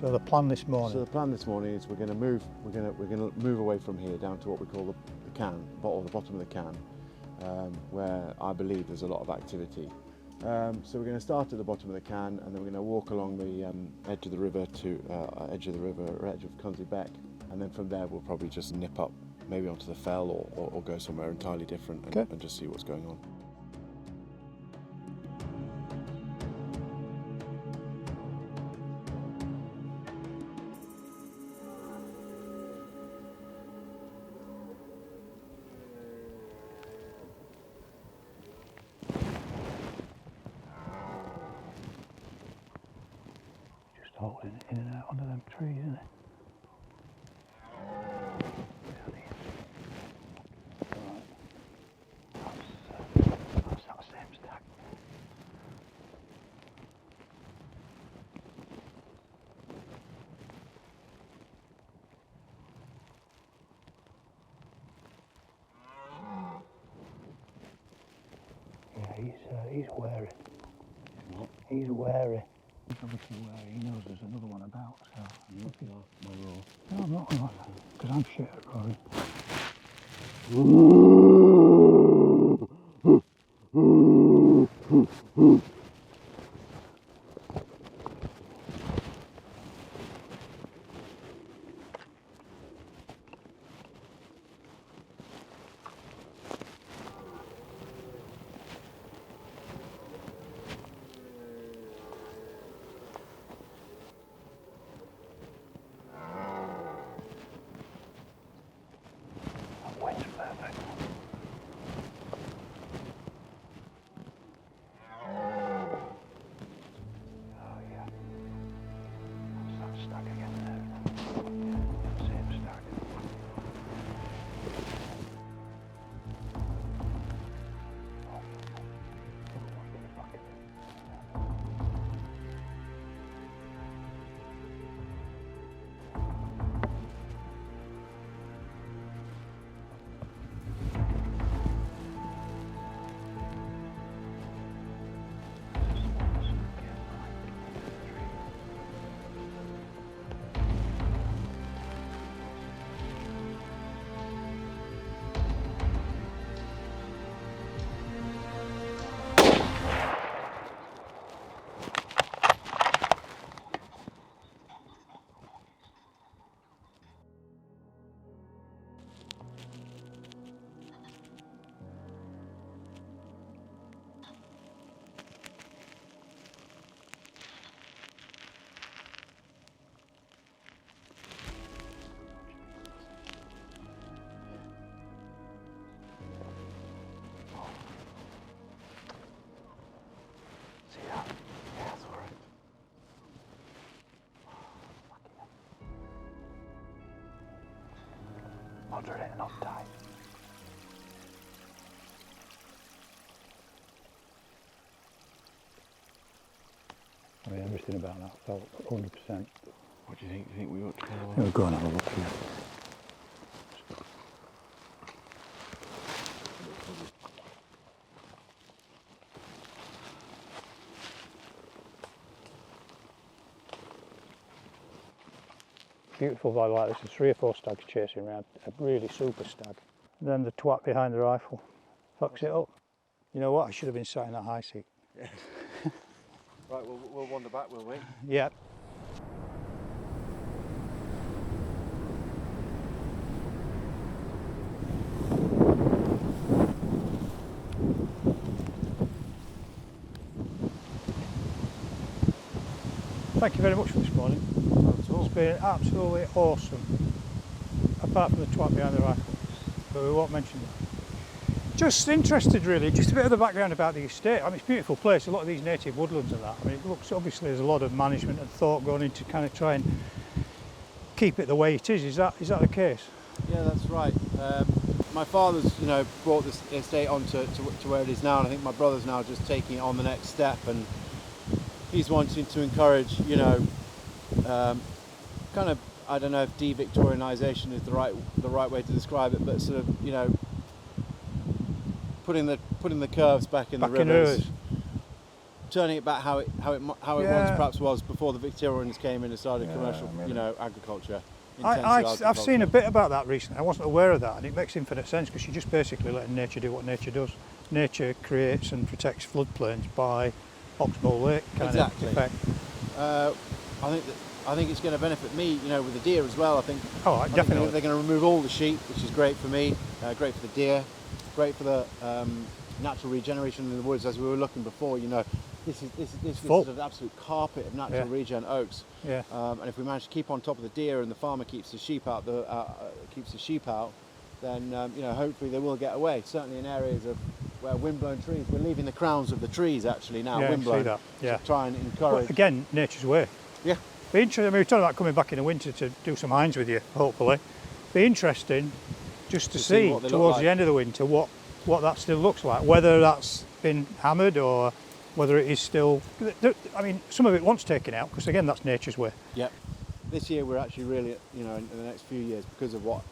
So the plan this morning. So the plan this morning is we're going to move away from here down to what we call the can, or the bottom of the can, where I believe there's a lot of activity. So we're going to start at the bottom of the can, and then we're going to walk along the edge of the river edge of Cunsey Beck, and then from there we'll probably just nip up, maybe onto the fell, or go somewhere entirely different and just see what's going on. Holding it in and out under them trees, isn't it? That's that same stack. Yeah, he's wary. What? He's wary. He's obviously wary. He knows there's another one about, so... No, I'm not, because I'm shit at roaring. Wind's perfect. Oh yeah. That's that stack again there. Same stack. Moderate and uptight. I mean, everything about that felt 100%. What do you think? Do you think we ought to go on? We'll go and have a look here. Beautiful valley like this, there's 3 or 4 stags chasing around, a really super stag. And then the twat behind the rifle fucks it up. You know what, I should have been sat in that high seat. Yeah. Right, we'll wander back, will we? Yeah. Thank you very much for this morning. It's been absolutely awesome, apart from the twat behind the rifle, but we won't mention that. Just interested really, just a bit of the background about the estate. I mean, it's a beautiful place, a lot of these native woodlands and that. I mean, it looks, obviously there's a lot of management and thought going into kind of try and keep it the way it is that the case? Yeah, that's right. My father's, brought this estate on to where it is now, and I think my brother's now just taking it on the next step, and he's wanting to encourage, kind of, I don't know if de-Victorianisation is the right way to describe it, but sort of, putting the curves back in the rivers. In rivers. turning it back how it once perhaps was before the Victorians came in and started commercial, you know, agriculture. I've seen a bit about that recently. I wasn't aware of that, and it makes infinite sense because you're just basically letting nature do what nature does. Nature creates and protects floodplains by Oxbow Lake kind of effect. I think it's going to benefit me, you know, with the deer as well. I think. Oh, definitely. They're going to remove all the sheep, which is great for me, great for the deer, great for the natural regeneration in the woods. As we were looking before, you know, this is sort of an absolute carpet of natural regen oaks. Yeah. And if we manage to keep on top of the deer and the farmer keeps the sheep out, then you know, hopefully they will get away. Certainly in areas of where windblown trees, we're leaving the crowns of the trees actually now windblown. See that. Yeah. To try and encourage. But again, nature's way. Yeah. Be interesting. I mean, we're talking about coming back in the winter to do some hinds with you, hopefully. Be interesting just to see towards the end of the winter what that still looks like. Whether that's been hammered or whether it is still. I mean, some of it wants taken out because again, that's nature's way. Yep. This year we're actually really, you know, in the next few years, because of what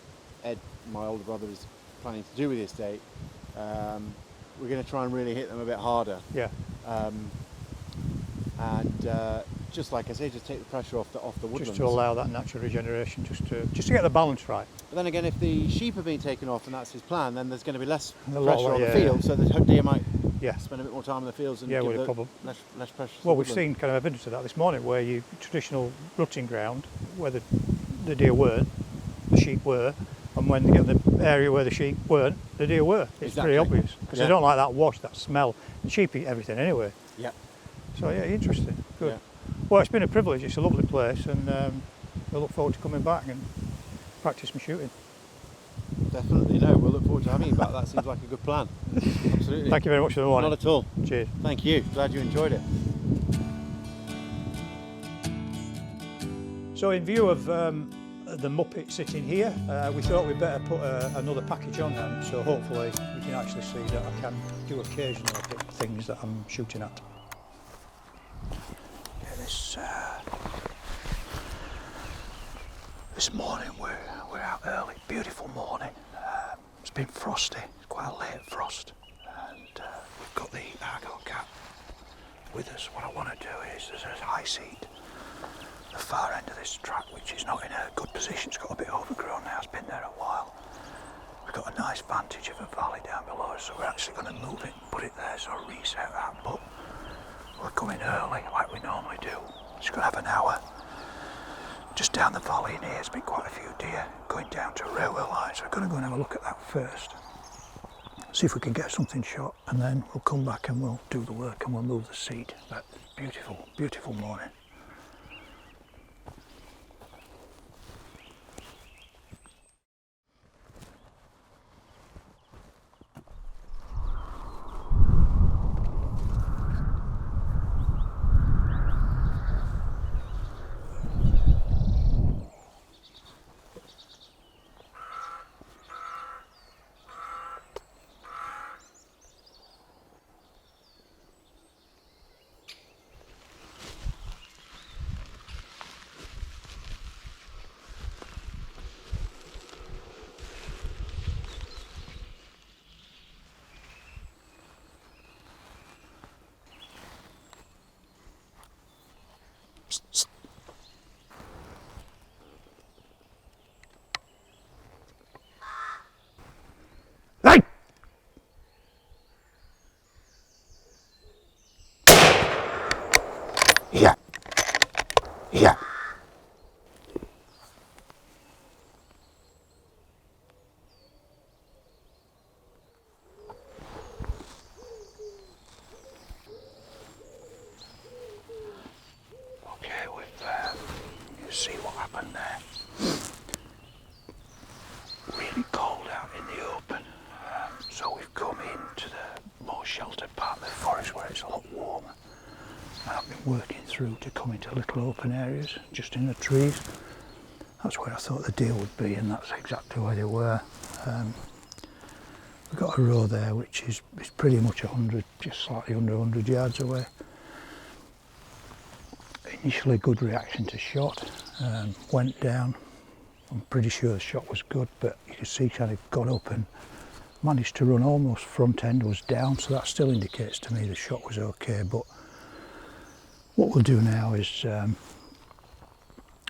Ed, my older brother, is planning to do with the estate, we're going to try and really hit them a bit harder. Yeah. Just like I say, just take the pressure off the woodlands. Just to allow that natural regeneration, just to get the balance right. But then again, if the sheep are being taken off and that's his plan, then there's going to be less pressure on the field, so the deer might Yeah. spend a bit more time in the fields and Yeah, give with a the problem. less pressure. Well, we've seen kind of evidence of that this morning, where you traditional rutting ground, where the deer weren't, the sheep were, and when they get the area where the sheep weren't, the deer were. It's Exactly. pretty obvious because they don't like that wash, that smell. And sheep eat everything anyway. Yeah. So yeah, interesting. Good. Yeah. Well, it's been a privilege. It's a lovely place, and I look forward to coming back and practice my shooting. Definitely, no. We'll look forward to having you back. That seems like a good plan. Absolutely. Thank you very much for the morning. Not at all. Cheers. Thank you. Glad you enjoyed it. So in view of the Muppet sitting here, we thought we'd better put another package on hand, so hopefully you can actually see that I can do occasionally hit things that I'm shooting at. Yeah, this morning we're out early, beautiful morning. It's been frosty, it's quite a late frost, and we've got the Argo cat with us. What I want to do is there's a high seat the far end of this track, which is not in a good position. It's got a bit overgrown now, it's been there a while. We've got a nice vantage of a valley down below us, so we're actually going to move it and put it there, so reset that, but we're coming early like we normally do. Just going to have an hour just down the valley in here. There's been quite a few deer going down to railway lines, so we're going to go and have a look at that first, see if we can get something shot, and then we'll come back and we'll do the work and we'll move the seat. But beautiful, beautiful morning. Hey! Yeah. Yeah. Okay, you see what happened there. Really cold out in the open, so we've come into the more sheltered part of the forest where it's a lot warmer. And I've been working through to come into little open areas, just in the trees. That's where I thought the deer would be, and that's exactly where they were. We've got a row there which is pretty much 100, just slightly under 100 yards away. Initially good reaction to shot, went down. I'm pretty sure the shot was good, but you can see kind of got up and managed to run almost front end was down, so that still indicates to me the shot was okay, but What we'll do now is I'll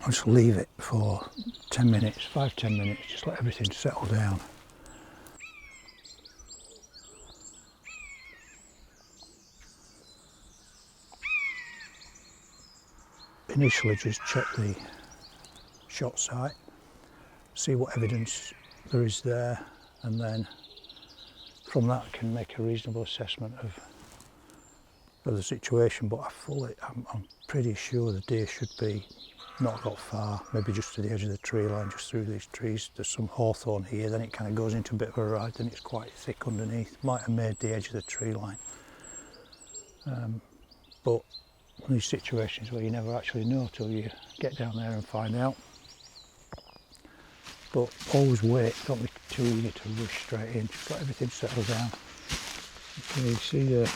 just leave it for 10 minutes, 5-10 minutes, just let everything settle down. Initially just check the shot site, see what evidence there is there, and then from that I can make a reasonable assessment of the situation. But I'm pretty sure the deer should be not got far, maybe just to the edge of the tree line, just through these trees. There's some hawthorn here, then it kind of goes into a bit of a ride, then it's quite thick underneath. Might have made the edge of the tree line. But one of these situations where you never actually know till you get down there and find out. But always wait, don't be too eager to rush straight in, just let everything settle down. Okay, you see the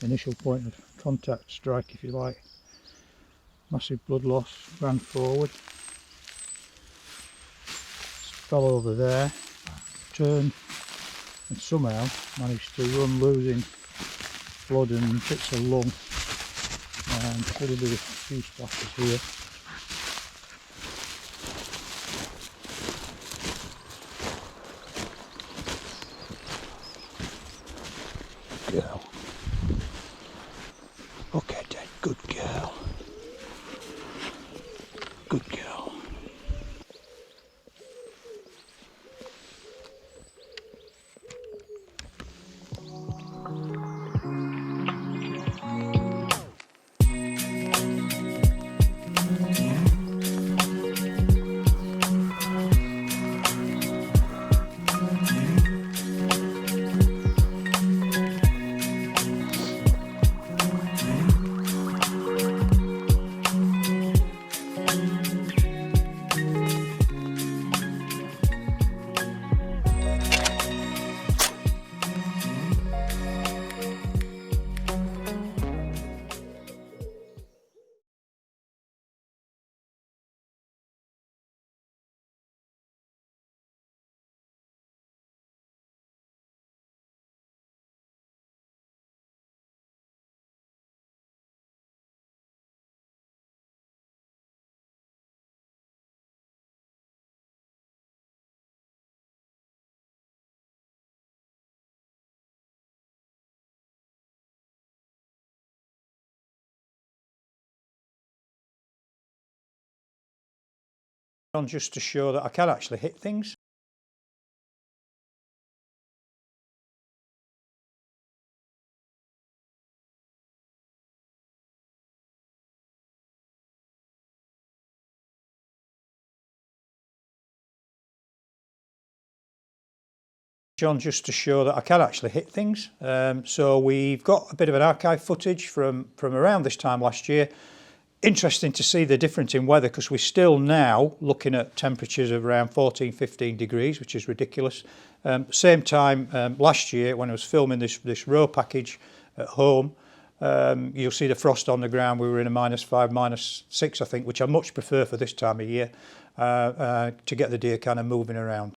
initial point of contact, strike if you like. Massive blood loss, ran forward, fell over there, turned and somehow managed to run losing blood and bits of lung. And a little bit of few splashes here. Girl. Okay, Dad, good girl. Good girl. On just to show that I can actually hit things. John, just to show that I can actually hit things. So we've got a bit of an archive footage from around this time last year. Interesting to see the difference in weather, because we're still now looking at temperatures of around 14-15 degrees, which is ridiculous. Same time last year when I was filming this row package at home, you'll see the frost on the ground. We were in a -5, -6 I think, which I much prefer for this time of year, to get the deer kind of moving around.